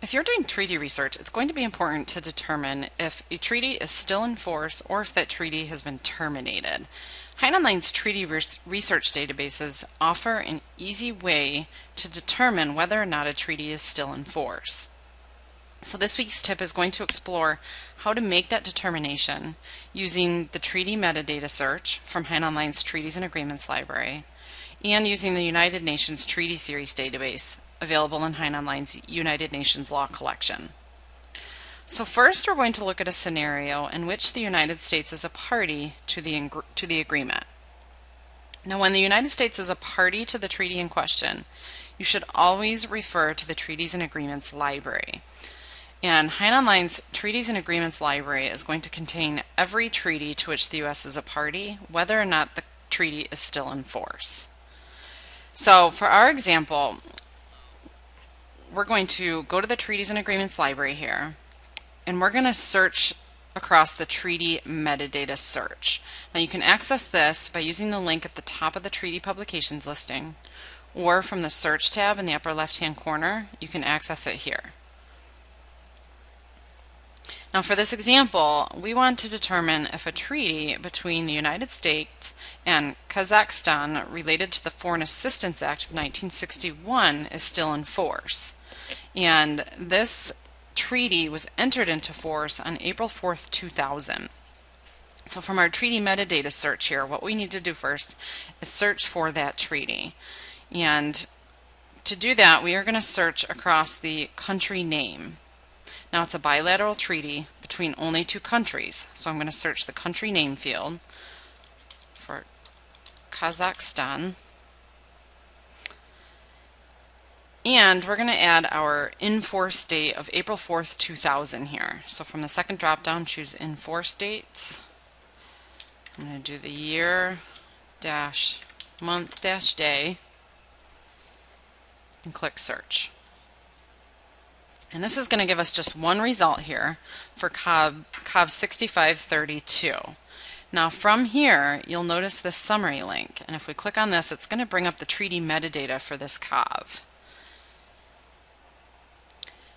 If you're doing treaty research, it's going to be important to determine if a treaty is still in force or if that treaty has been terminated. HeinOnline's treaty research databases offer an easy way to determine whether or not a treaty is still in force. So this week's tip is going to explore how to make that determination using the Treaty Metadata Search from HeinOnline's Treaties and Agreements Library and using the United Nations Treaty Series database available in HeinOnline's United Nations Law Collection. So first we're going to look at a scenario in which the United States is a party to the agreement. Now when the United States is a party to the treaty in question, you should always refer to the Treaties and Agreements Library. And HeinOnline's Treaties and Agreements Library is going to contain every treaty to which the U.S. is a party, whether or not the treaty is still in force. So for our example, we're going to go to the Treaties and Agreements Library here, and we're going to search across the Treaty Metadata Search. Now you can access this by using the link at the top of the treaty publications listing, or from the Search tab in the upper left-hand corner, you can access it here. Now for this example, we want to determine if a treaty between the United States and Kazakhstan related to the Foreign Assistance Act of 1961 is still in force. And this treaty was entered into force on April 4th, 2000. So from our treaty metadata search here, what we need to do first is search for that treaty. And to do that, we are going to search across the country name. Now it's a bilateral treaty between only two countries, so I'm going to search the country name field for Kazakhstan. And we're going to add our in-force date of April 4th, 2000 here. So from the second drop-down, choose in-force dates. I'm going to do the year dash month dash day and click search. And this is going to give us just one result here for COV 6532. Now from here, you'll notice this summary link, and if we click on this, it's going to bring up the treaty metadata for this COV.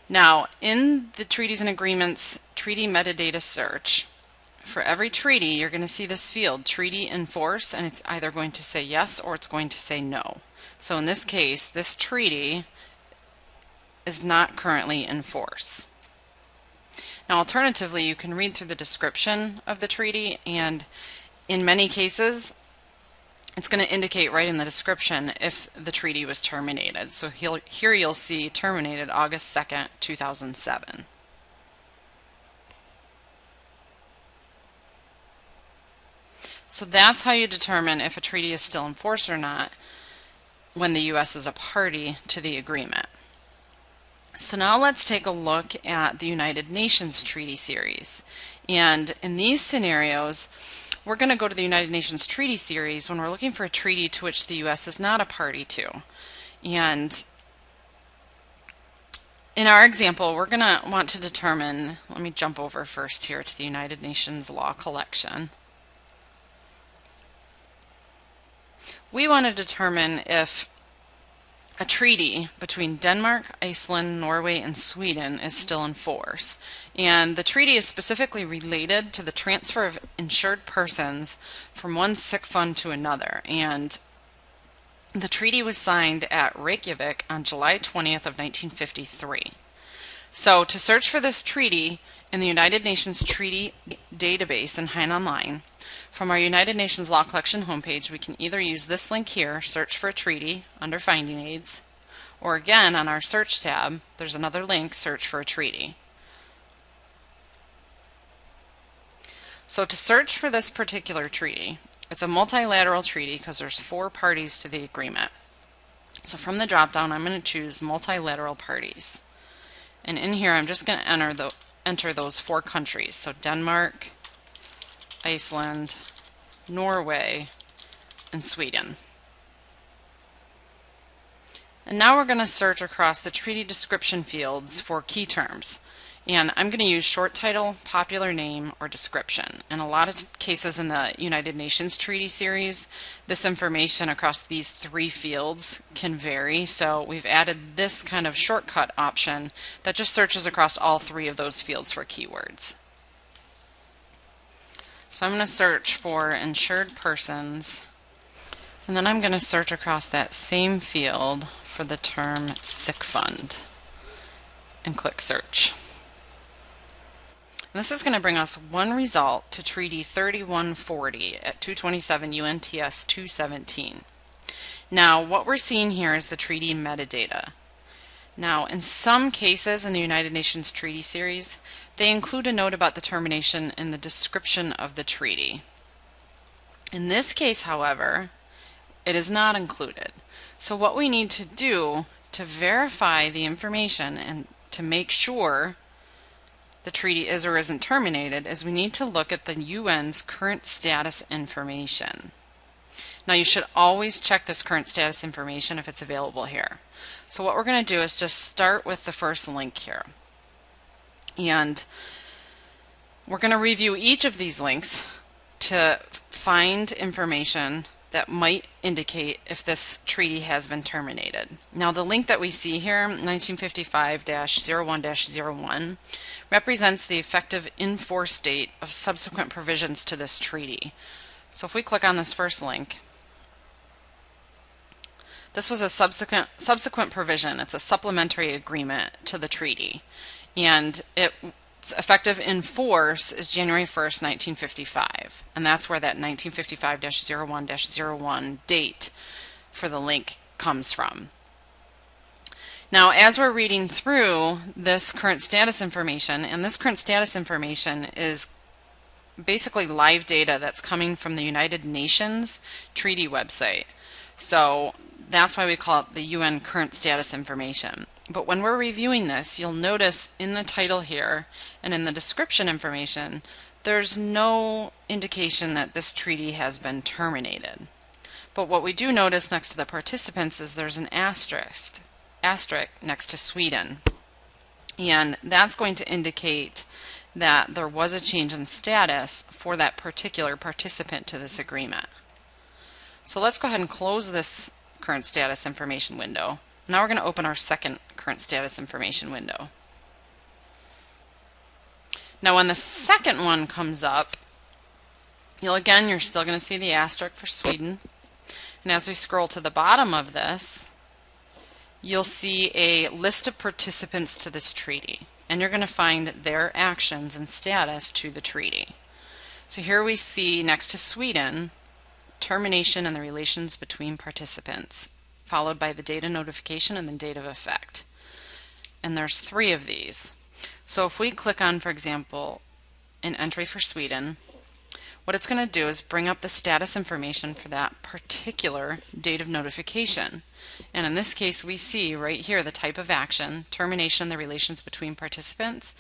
Now, in the Treaties and Agreements Treaty Metadata Search, for every treaty, you're going to see this field, Treaty in Force, and it's either going to say yes or it's going to say no. So in this case, this treaty is not currently in force. Now, alternatively, you can read through the description of the treaty, and in many cases, it's going to indicate right in the description if the treaty was terminated. So here you'll see terminated August 2nd, 2007. So that's how you determine if a treaty is still in force or not when the U.S. is a party to the agreement. So now let's take a look at the United Nations Treaty Series. And in these scenarios, we're going to go to the United Nations Treaty Series when we're looking for a treaty to which the U.S. is not a party to. And in our example, we're going to want to determine, let me jump over first here to the United Nations Law Collection. We want to determine if a treaty between Denmark, Iceland, Norway, and Sweden is still in force. And the treaty is specifically related to the transfer of insured persons from one sick fund to another. And the treaty was signed at Reykjavik on July 20th of 1953. So to search for this treaty in the United Nations Treaty database in HeinOnline, from our United Nations Law Collection homepage, we can either use this link here, search for a treaty under finding aids, or again on our search tab, there's another link, search for a treaty. So to search for this particular treaty, it's a multilateral treaty because there's 4 parties to the agreement. So from the drop-down, I'm going to choose multilateral parties. And in here, I'm just going to enter those 4 countries. So Denmark, Iceland, Norway, and Sweden. And now we're going to search across the treaty description fields for key terms. And I'm going to use short title, popular name, or description. In a lot of cases in the United Nations Treaty Series, this information across these three fields can vary. So we've added this kind of shortcut option that just searches across all three of those fields for keywords. So I'm going to search for insured persons, and then I'm going to search across that same field for the term sick fund and click search. And this is going to bring us one result to Treaty 3140 at 227 UNTS 217. Now, what we're seeing here is the treaty metadata. Now, in some cases in the United Nations Treaty Series, they include a note about the termination in the description of the treaty. In this case, however, it is not included. So what we need to do to verify the information and to make sure the treaty is or isn't terminated is we need to look at the UN's current status information. Now, you should always check this current status information if it's available here. So what we're going to do is just start with the first link here. And we're going to review each of these links to find information that might indicate if this treaty has been terminated. Now, the link that we see here, 1955-01-01, represents the effective in-force date of subsequent provisions to this treaty. So if we click on this first link, this was a subsequent provision. It's a supplementary agreement to the treaty, and its effective in force is January 1st, 1955, and that's where that 1955-01-01 date for the link comes from. Now, as we're reading through this current status information, and this current status information is basically live data that's coming from the United Nations Treaty website. So that's why we call it the UN current status information. But when we're reviewing this, you'll notice in the title here and in the description information, there's no indication that this treaty has been terminated. But what we do notice next to the participants is there's an asterisk next to Sweden. And that's going to indicate that there was a change in status for that particular participant to this agreement. So let's go ahead and close this current status information window. Now we're going to open our second current status information window. Now when the second one comes up, you're still going to see the asterisk for Sweden. And as we scroll to the bottom of this, you'll see a list of participants to this treaty. And you're going to find their actions and status to the treaty. So here we see next to Sweden, termination and the relations between participants, followed by the date of notification and the date of effect. And there's three of these. So if we click on, for example, an entry for Sweden, what it's going to do is bring up the status information for that particular date of notification. And in this case, we see right here the type of action, termination, the relations between participants,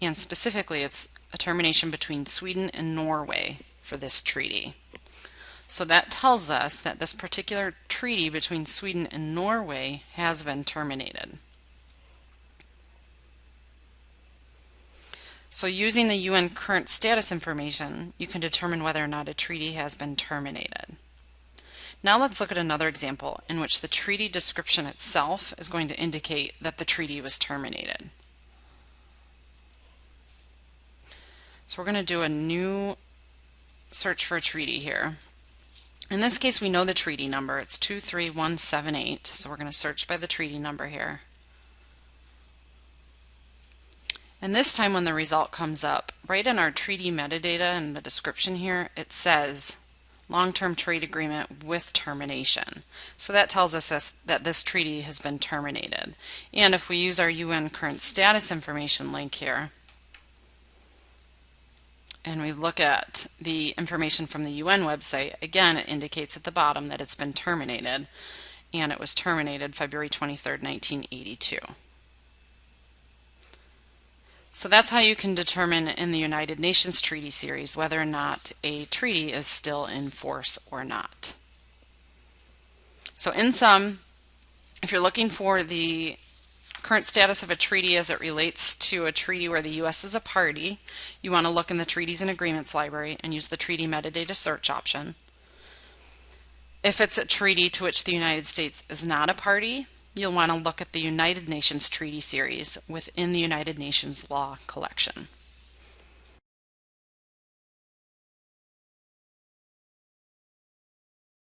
and specifically it's a termination between Sweden and Norway for this treaty. So that tells us that this particular treaty between Sweden and Norway has been terminated. So using the UN current status information, you can determine whether or not a treaty has been terminated. Now let's look at another example in which the treaty description itself is going to indicate that the treaty was terminated. So we're going to do a new search for a treaty here. In this case, we know the treaty number. It's 23178, so we're going to search by the treaty number here. And this time when the result comes up, right in our treaty metadata and the description here, it says long-term trade agreement with termination. So that tells us that this treaty has been terminated. And if we use our UN current status information link here, and we look at the information from the UN website, again it indicates at the bottom that it's been terminated, and it was terminated February 23rd, 1982. So that's how you can determine in the United Nations Treaty Series whether or not a treaty is still in force or not. So in sum, if you're looking for the current status of a treaty as it relates to a treaty where the U.S. is a party, you want to look in the Treaties and Agreements Library and use the Treaty Metadata Search option. If it's a treaty to which the United States is not a party, you'll want to look at the United Nations Treaty Series within the United Nations Law collection.